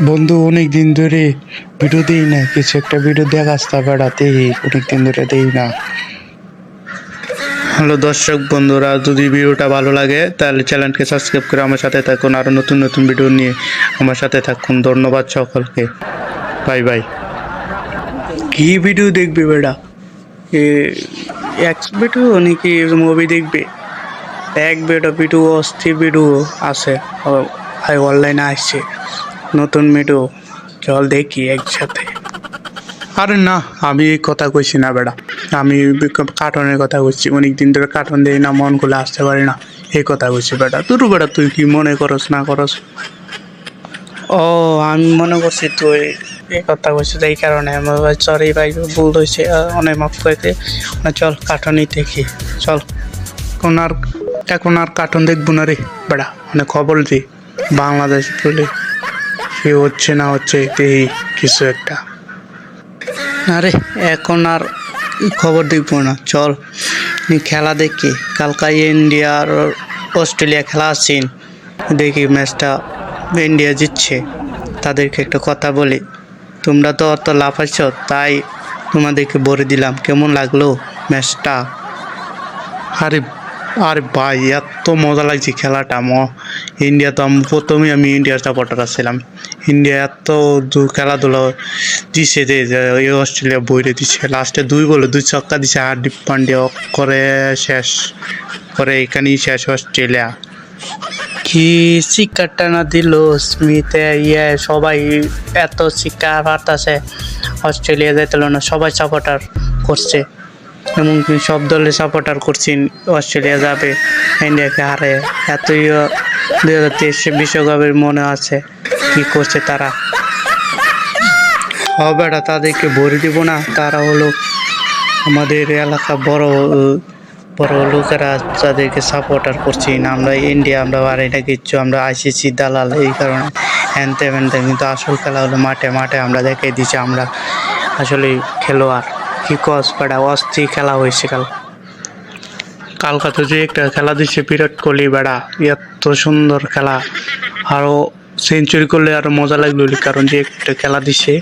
বন্ধু অনেক দিন ধরে ভিডিও দেই না, কিছু একটা ভিডিও দেখা আসতে বেড়াতে অনেক দিন ধরে দেই না। হ্যালো দর্শক বন্ধুরা, যদি ভিডিওটা ভালো লাগে তাহলে চ্যানেলকে সাবস্ক্রাইব করে আমার সাথে থাকুন, আরো নতুন নতুন ভিডিও নিয়ে আমার সাথে থাকুন। ধন্যবাদ সকলকে, বাই বাই। কি ভিডিও দেখবে বেড়া? এক ভিডিও নাকি মুভি দেখবে? এক ভিডিও অস্থির ভিডিও আছে, অনলাইনে আসছে নতুন ভিডিও, চল দেখি একসাথে। আরে না, আমি এই কথা কইছি না বেড়া, আমি কার্টুনের কথা কইছি। অনেকদিন ধরে কার্টুন দেই না, মন করলে আসতে পারি না, এই কথা কইছি বেটা। তুই বেটা তুই কি মনে করস না করস? ও, আমি মনে করছি তুই এই কথা কইছিস, এই কারণে সরি ভাই, ভুল হয়েছে, অনেক মাফ করে দে। চল কার্টুনই দেখি, চল। এখন আর কার্টুন দেখবো না রে বেড়া, অনেক খবর দি বাংলাদেশ বলে কি হচ্ছে না হচ্ছে, এই কিছু একটা। আরে এখন আর খবর দেখবো না, চল খেলা দেখি। কালকে ইন্ডিয়া আর অস্ট্রেলিয়া খেলা আছেন, দেখি ম্যাচটা ইন্ডিয়া জিতছে। তাদেরকে একটা কথা বলি, তোমরা তো অত লাফাচ্ছ, তাই তোমাদেরকে বলে দিলাম কেমন লাগলো ম্যাচটা। আরে আরে ভাই, এত মজা লাগছে খেলাটা। ইন্ডিয়া তো প্রথমে আমি ইন্ডিয়ার সাপোর্টার ছিলাম। ইন্ডিয়া এত খেলাধুলা দিছে যে অস্ট্রেলিয়া বইরে দিচ্ছে, লাস্টে 2 বলে 2 ছক্কা দিছে, হার্দিক পান্ডিয়া করে শেষ করে, এখানেই শেষ অস্ট্রেলিয়া। কি শিক্ষাটা না দিল স্মিথে, সবাই এত শিক্ষা পারতাছে, অস্ট্রেলিয়া যেতে না, সবাই সাপোর্টার করছে, এমনকি সব দলে সাপোর্টার করছি অস্ট্রেলিয়া যাবে, ইন্ডিয়াকে হারে। এতই 2023 বিশ্বকাপের মনে আছে কি করছে তারা। হবে না, তাদেরকে ভরে দিব না, তারা হলো আমাদের এলাকা বড় বড় লোকেরা, তাদেরকে সাপোর্টার করছি না আমরা। ইন্ডিয়া আমরা পারি না কিচ্ছু, আমরা আইসিসি দালাল, এই কারণে হ্যানতে ম্যানতে। কিন্তু আসল খেলা হলো মাঠে মাঠে, আমরা দেখিয়ে দিচ্ছি আমরা আসলে খেলোয়াড়। কি কস বেটা, অস্থির খেলা হয়েছে কালকাতে যে একটা খেলা দিচ্ছে বিরাট কোহলি বেড়া, এত সুন্দর খেলা। আরো সেঞ্চুরি করলে আরো মজা লাগলো, কারণ যে একটা খেলা দিচ্ছে।